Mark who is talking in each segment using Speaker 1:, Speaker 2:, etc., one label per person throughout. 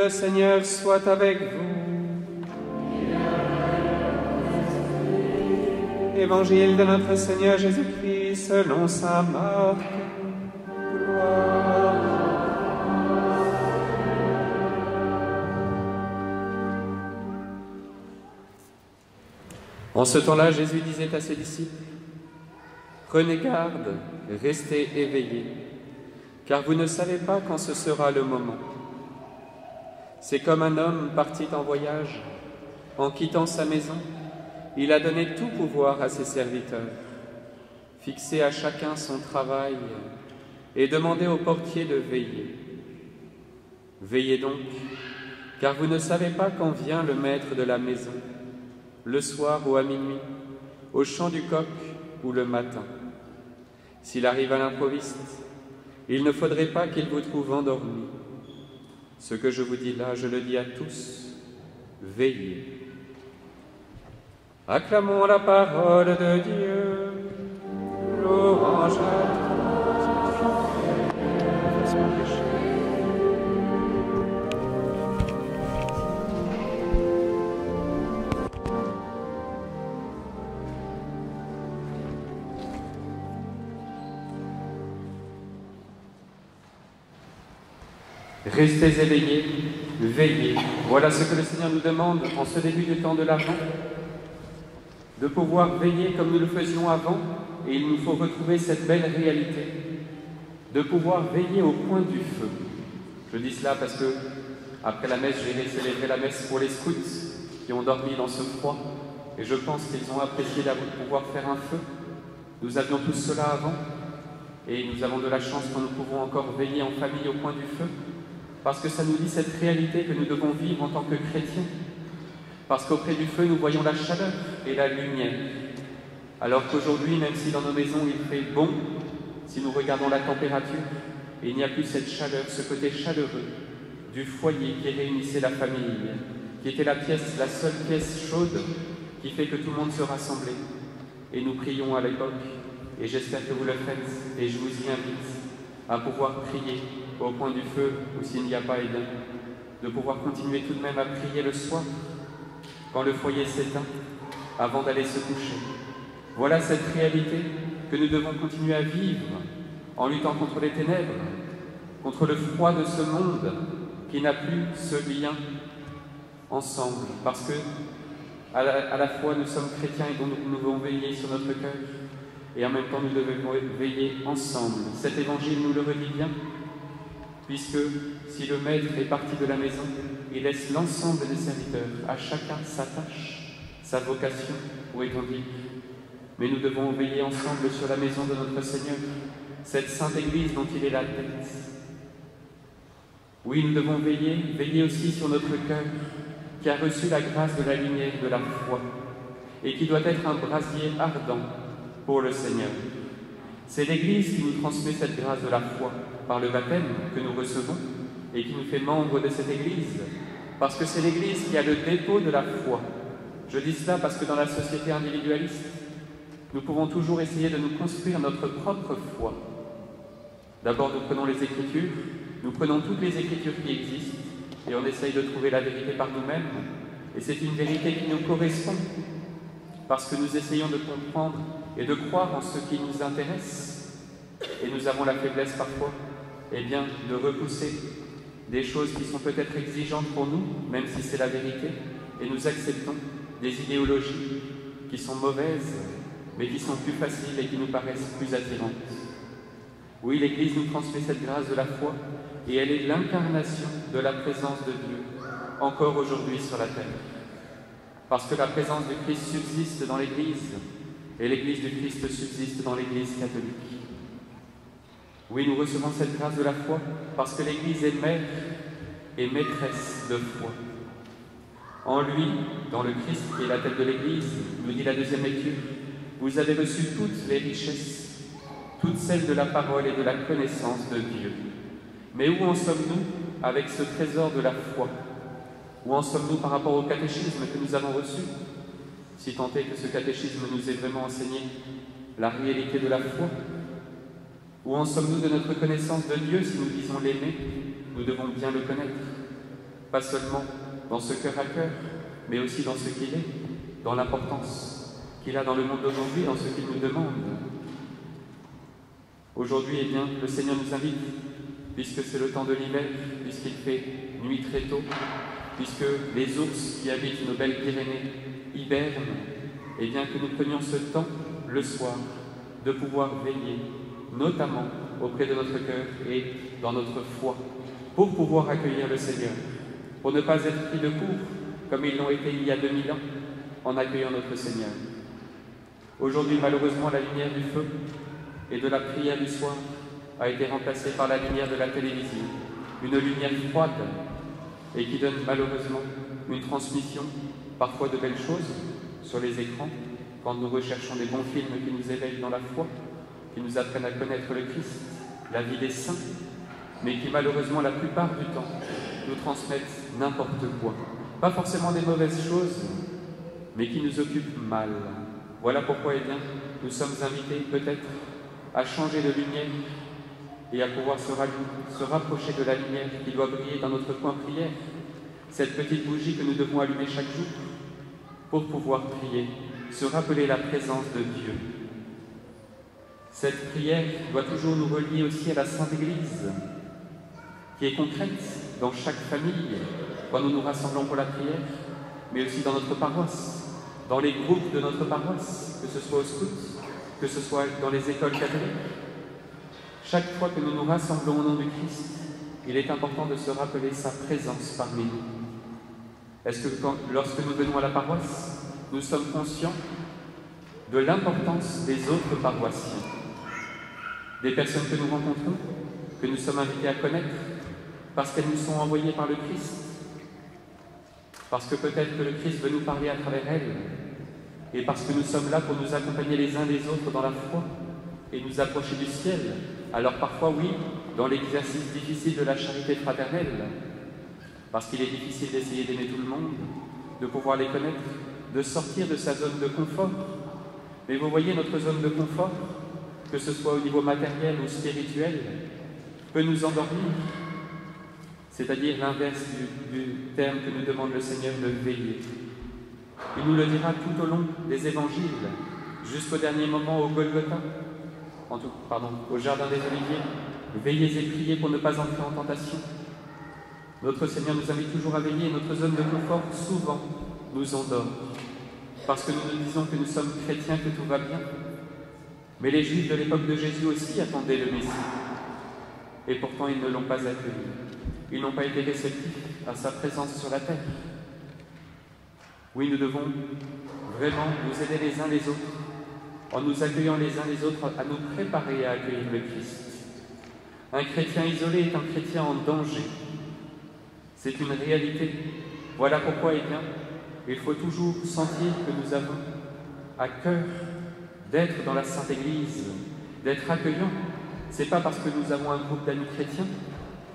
Speaker 1: Le Seigneur soit avec vous. Évangile de notre Seigneur Jésus-Christ selon saint Marc. Gloire. En ce temps-là, Jésus disait à ses disciples: Prenez garde, restez éveillés, car vous ne savez pas quand ce sera le moment. C'est comme un homme parti en voyage. En quittant sa maison, il a donné tout pouvoir à ses serviteurs, fixé à chacun son travail et demandé au portier de veiller. Veillez donc, car vous ne savez pas quand vient le maître de la maison, le soir ou à minuit, au chant du coq ou le matin. S'il arrive à l'improviste, il ne faudrait pas qu'il vous trouve endormi. Ce que je vous dis là, je le dis à tous, veillez. Acclamons la parole de Dieu. Louange à Restez éveillés, veillez. Voilà ce que le Seigneur nous demande en ce début du temps de l'Avent, de pouvoir veiller comme nous le faisions avant, et il nous faut retrouver cette belle réalité, de pouvoir veiller au coin du feu. Je dis cela parce que, après la messe, j'irai célébrer la messe pour les scouts qui ont dormi dans ce froid, et je pense qu'ils ont apprécié de pouvoir faire un feu. Nous avions tous cela avant, et nous avons de la chance quand nous pouvons encore veiller en famille au coin du feu, parce que ça nous dit cette réalité que nous devons vivre en tant que chrétiens, parce qu'auprès du feu, nous voyons la chaleur et la lumière. Alors qu'aujourd'hui, même si dans nos maisons il fait bon, si nous regardons la température, il n'y a plus cette chaleur, ce côté chaleureux du foyer qui réunissait la famille, qui était la seule pièce chaude qui fait que tout le monde se rassemblait. Et nous prions à l'époque, et j'espère que vous le faites, et je vous y invite à pouvoir prier au coin du feu, ou s'il n'y a pas, eh bien, de pouvoir continuer tout de même à prier le soir, quand le foyer s'éteint, avant d'aller se coucher. Voilà cette réalité que nous devons continuer à vivre en luttant contre les ténèbres, contre le froid de ce monde qui n'a plus ce lien ensemble, parce que à la fois nous sommes chrétiens et donc nous devons veiller sur notre cœur, et en même temps nous devons veiller ensemble. Cet évangile nous le redit bien, puisque si le maître est parti de la maison, il laisse l'ensemble des serviteurs, à chacun sa tâche, sa vocation, où est-on dit. Mais nous devons veiller ensemble sur la maison de notre Seigneur, cette sainte Église dont il est la tête. Oui, nous devons veiller aussi sur notre cœur, qui a reçu la grâce de la lumière de la foi, et qui doit être un brasier ardent pour le Seigneur. C'est l'Église qui nous transmet cette grâce de la foi par le baptême que nous recevons et qui nous fait membres de cette Église, parce que c'est l'Église qui a le dépôt de la foi. Je dis cela parce que dans la société individualiste, nous pouvons toujours essayer de nous construire notre propre foi. D'abord, nous prenons les Écritures, nous prenons toutes les Écritures qui existent et on essaye de trouver la vérité par nous-mêmes. Et c'est une vérité qui nous correspond, parce que nous essayons de comprendre et de croire en ce qui nous intéresse. Et nous avons la faiblesse parfois, eh bien, de repousser des choses qui sont peut-être exigeantes pour nous, même si c'est la vérité, et nous acceptons des idéologies qui sont mauvaises, mais qui sont plus faciles et qui nous paraissent plus attirantes. Oui, l'Église nous transmet cette grâce de la foi, et elle est l'incarnation de la présence de Dieu, encore aujourd'hui sur la terre. Parce que la présence du Christ subsiste dans l'Église, et l'Église du Christ subsiste dans l'Église catholique. Oui, nous recevons cette grâce de la foi, parce que l'Église est mère et maîtresse de foi. En lui, dans le Christ qui est la tête de l'Église, nous dit la deuxième lecture, vous avez reçu toutes les richesses, toutes celles de la parole et de la connaissance de Dieu. Mais où en sommes-nous avec ce trésor de la foi? Où en sommes-nous par rapport au catéchisme que nous avons reçu? Si tant est que ce catéchisme nous ait vraiment enseigné la réalité de la foi. Où en sommes-nous de notre connaissance de Dieu? Si nous disons l'aimer, nous devons bien le connaître. pas seulement dans ce cœur à cœur, mais aussi dans ce qu'il est, dans l'importance qu'il a dans le monde d'aujourd'hui, dans ce qu'il nous demande. Aujourd'hui, eh bien, le Seigneur nous invite, puisque c'est le temps de l'hiver, puisqu'il fait nuit très tôt, puisque les ours qui habitent nos belles Pyrénées hibernent, eh bien que nous prenions ce temps, le soir, de pouvoir veiller, notamment auprès de notre cœur et dans notre foi, pour pouvoir accueillir le Seigneur, pour ne pas être pris de court, comme ils l'ont été il y a 2000 ans, en accueillant notre Seigneur. Aujourd'hui, malheureusement, la lumière du feu et de la prière du soir a été remplacée par la lumière de la télévision, une lumière froide et qui donne malheureusement une transmission, parfois de belles choses, sur les écrans, quand nous recherchons des bons films qui nous éveillent dans la foi, qui nous apprennent à connaître le Christ, la vie des saints, mais qui malheureusement la plupart du temps nous transmettent n'importe quoi. Pas forcément des mauvaises choses, mais qui nous occupent mal. Voilà pourquoi, eh bien, nous sommes invités peut-être à changer de lumière et à pouvoir se rapprocher de la lumière qui doit briller dans notre coin prière, cette petite bougie que nous devons allumer chaque jour pour pouvoir prier, se rappeler la présence de Dieu. Cette prière doit toujours nous relier aussi à la Sainte Église, qui est concrète dans chaque famille, quand nous nous rassemblons pour la prière, mais aussi dans notre paroisse, dans les groupes de notre paroisse, que ce soit au scout, que ce soit dans les écoles catholiques. Chaque fois que nous nous rassemblons au nom du Christ, il est important de se rappeler sa présence parmi nous. Est-ce que lorsque nous venons à la paroisse, nous sommes conscients de l'importance des autres paroissiens, des personnes que nous rencontrons, que nous sommes invités à connaître, parce qu'elles nous sont envoyées par le Christ, parce que peut-être que le Christ veut nous parler à travers elles, et parce que nous sommes là pour nous accompagner les uns les autres dans la foi et nous approcher du ciel. Alors parfois, oui, dans l'exercice difficile de la charité fraternelle, parce qu'il est difficile d'essayer d'aimer tout le monde, de pouvoir les connaître, de sortir de sa zone de confort. Mais vous voyez, notre zone de confort, que ce soit au niveau matériel ou spirituel, peut nous endormir. C'est-à-dire l'inverse du terme que nous demande le Seigneur de veiller. Il nous le dira tout au long des évangiles, jusqu'au dernier moment au Golgotha, au Jardin des Oliviers. Veillez et priez pour ne pas entrer en tentation. Notre Seigneur nous invite toujours à veiller et notre zone de confort, souvent, nous endort. Parce que nous nous disons que nous sommes chrétiens, que tout va bien. Mais les Juifs de l'époque de Jésus aussi attendaient le Messie. Et pourtant, ils ne l'ont pas accueilli. Ils n'ont pas été réceptifs à sa présence sur la terre. Oui, nous devons vraiment nous aider les uns les autres, en nous accueillant les uns les autres, à nous préparer à accueillir le Christ. Un chrétien isolé est un chrétien en danger. C'est une réalité. Voilà pourquoi, eh bien, il faut toujours sentir que nous avons à cœur d'être dans la Sainte Église, d'être accueillants. Ce n'est pas parce que nous avons un groupe d'amis chrétiens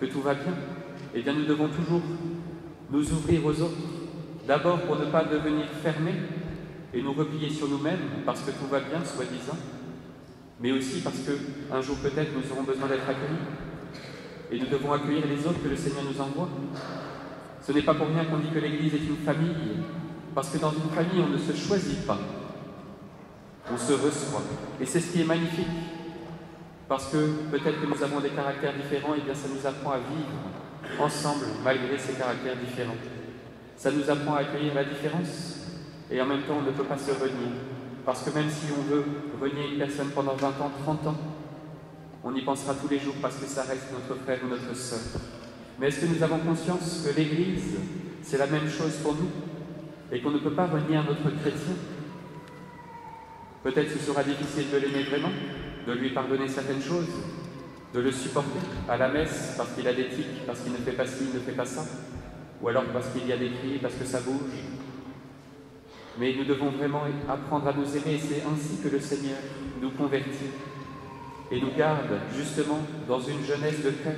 Speaker 1: que tout va bien. Eh bien, nous devons toujours nous ouvrir aux autres. D'abord pour ne pas devenir fermés et nous replier sur nous-mêmes parce que tout va bien, soi-disant, mais aussi parce qu'un jour peut-être nous aurons besoin d'être accueillis et nous devons accueillir les autres que le Seigneur nous envoie. Ce n'est pas pour rien qu'on dit que l'Église est une famille, parce que dans une famille on ne se choisit pas, on se reçoit. Et c'est ce qui est magnifique, parce que peut-être que nous avons des caractères différents, et bien ça nous apprend à vivre ensemble malgré ces caractères différents. Ça nous apprend à accueillir la différence et en même temps on ne peut pas se renier. Parce que même si on veut renier une personne pendant 20 ans, 30 ans, on y pensera tous les jours parce que ça reste notre frère ou notre sœur. Mais est-ce que nous avons conscience que l'Église, c'est la même chose pour nous et qu'on ne peut pas renier un autre chrétien? Peut-être ce sera difficile de l'aimer vraiment, de lui pardonner certaines choses, de le supporter à la messe parce qu'il a des tics, parce qu'il ne fait pas ci, il ne fait pas ça, ou alors parce qu'il y a des cris, parce que ça bouge. Mais nous devons vraiment apprendre à nous aimer et c'est ainsi que le Seigneur nous convertit et nous garde justement dans une jeunesse de cœur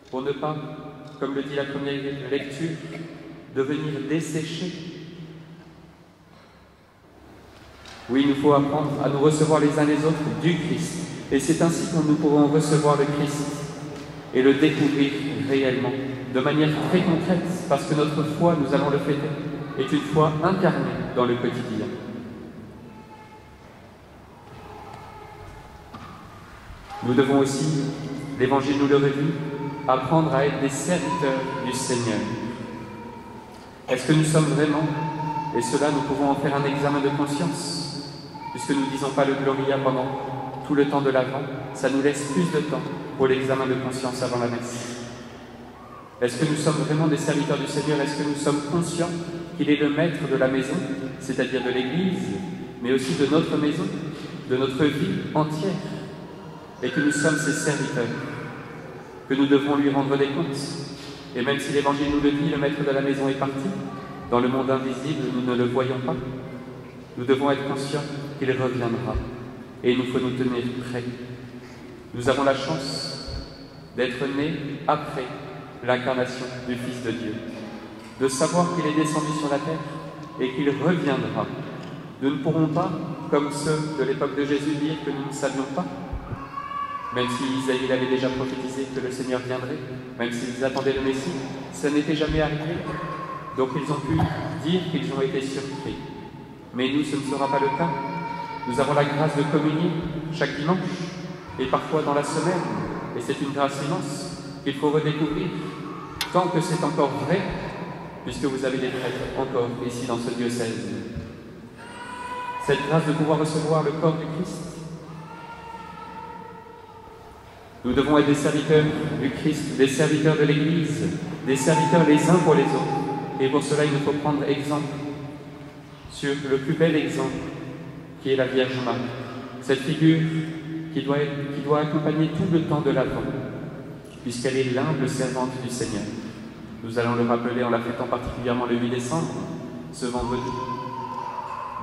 Speaker 1: pour ne pas, comme le dit la première lecture, devenir desséchés. Oui, il nous faut apprendre à nous recevoir les uns les autres du Christ. Et c'est ainsi que nous pourrons recevoir le Christ et le découvrir réellement de manière très concrète, parce que notre foi, nous allons le fêter, est une foi incarnée dans le quotidien. Nous devons aussi, l'Évangile nous le redit, apprendre à être des serviteurs du Seigneur. Est-ce que nous sommes vraiment, et cela nous pouvons en faire un examen de conscience, puisque nous ne disons pas le Gloria pendant tout le temps de l'Avent, ça nous laisse plus de temps pour l'examen de conscience avant la messe. Est-ce que nous sommes vraiment des serviteurs du Seigneur? Est-ce que nous sommes conscients qu'il est le maître de la maison, c'est-à-dire de l'Église, mais aussi de notre maison, de notre vie entière, et que nous sommes ses serviteurs, que nous devons lui rendre des comptes? Et même si l'Évangile nous le dit, le maître de la maison est parti, dans le monde invisible, nous ne le voyons pas. Nous devons être conscients qu'il reviendra, et il nous faut nous tenir prêts. Nous avons la chance d'être nés après l'incarnation du Fils de Dieu, de savoir qu'il est descendu sur la terre et qu'il reviendra. Nous ne pourrons pas, comme ceux de l'époque de Jésus, dire que nous ne savions pas, même si Isaïe avait déjà prophétisé que le Seigneur viendrait, même s'ils attendaient le Messie, ça n'était jamais arrivé. Donc ils ont pu dire qu'ils ont été surpris. Mais nous, ce ne sera pas le cas. Nous avons la grâce de communier chaque dimanche, et parfois dans la semaine, et c'est une grâce immense qu'il faut redécouvrir, tant que c'est encore vrai, puisque vous avez des prêtres encore ici dans ce diocèse. Cette grâce de pouvoir recevoir le corps du Christ. Nous devons être des serviteurs du Christ, des serviteurs de l'Église, des serviteurs les uns pour les autres. Et pour cela, il nous faut prendre exemple sur le plus bel exemple, qui est la Vierge Marie. Cette figure qui doit accompagner tout le temps de l'Avent, puisqu'elle est l'humble servante du Seigneur. Nous allons le rappeler en la fêtant particulièrement le 8 décembre, ce vendredi.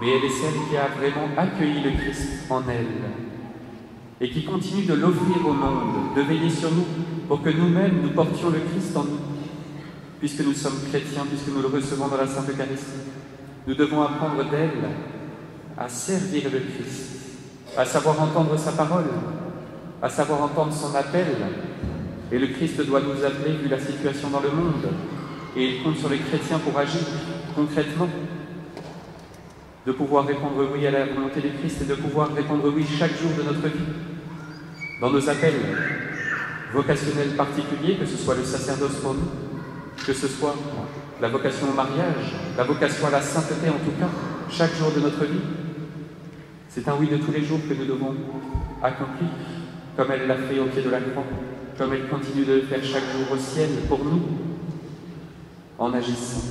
Speaker 1: Mais elle est celle qui a vraiment accueilli le Christ en elle, et qui continue de l'offrir au monde, de veiller sur nous, pour que nous-mêmes nous portions le Christ en nous. Puisque nous sommes chrétiens, puisque nous le recevons dans la Sainte Eucharistie, nous devons apprendre d'elle à servir le Christ, à savoir entendre sa parole, à savoir entendre son appel. Et le Christ doit nous appeler, vu la situation dans le monde, et il compte sur les chrétiens pour agir concrètement, de pouvoir répondre oui à la volonté du Christ et de pouvoir répondre oui chaque jour de notre vie. Dans nos appels vocationnels particuliers, que ce soit le sacerdoce pour nous, que ce soit la vocation au mariage, la vocation à la sainteté en tout cas, chaque jour de notre vie, c'est un oui de tous les jours que nous devons accomplir, comme elle l'a fait au pied de la croix, comme elle continue de le faire chaque jour au ciel pour nous, en agissant.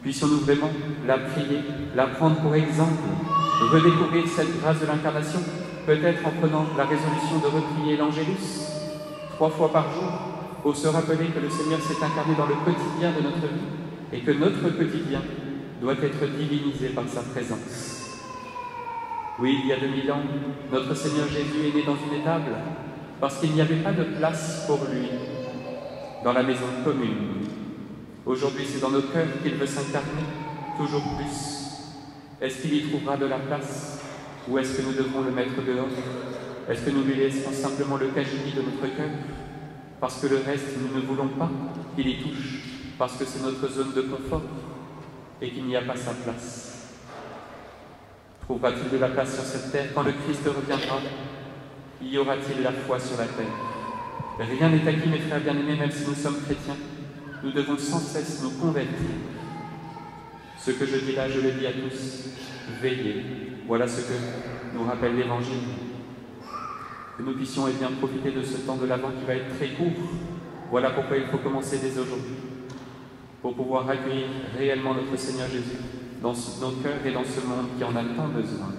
Speaker 1: Puissions-nous vraiment la prier, la prendre pour exemple, redécouvrir cette grâce de l'incarnation, peut-être en prenant la résolution de reprier l'Angélus 3 fois par jour, pour se rappeler que le Seigneur s'est incarné dans le quotidien de notre vie et que notre quotidien doit être divinisé par sa présence. Oui, il y a 2000 ans, notre Seigneur Jésus est né dans une étable parce qu'il n'y avait pas de place pour lui dans la maison commune. Aujourd'hui, c'est dans nos cœurs qu'il veut s'incarner, toujours plus. Est-ce qu'il y trouvera de la place ou est-ce que nous devrons le mettre dehors? Est-ce que nous lui laisserons simplement le cagibi de notre cœur parce que le reste, nous ne voulons pas qu'il y touche, parce que c'est notre zone de confort et qu'il n'y a pas sa place? Trouvera-t-il de la place sur cette terre quand le Christ reviendra? Y aura-t-il la foi sur la terre? Rien n'est acquis, mes frères bien-aimés, même si nous sommes chrétiens. Nous devons sans cesse nous convertir. Ce que je dis là, je le dis à tous. Veillez. Voilà ce que nous rappelle l'Évangile. Que nous puissions bien profiter de ce temps de l'Avent qui va être très court. Voilà pourquoi il faut commencer dès aujourd'hui, pour pouvoir accueillir réellement notre Seigneur Jésus dans nos cœurs et dans ce monde qui en a tant besoin.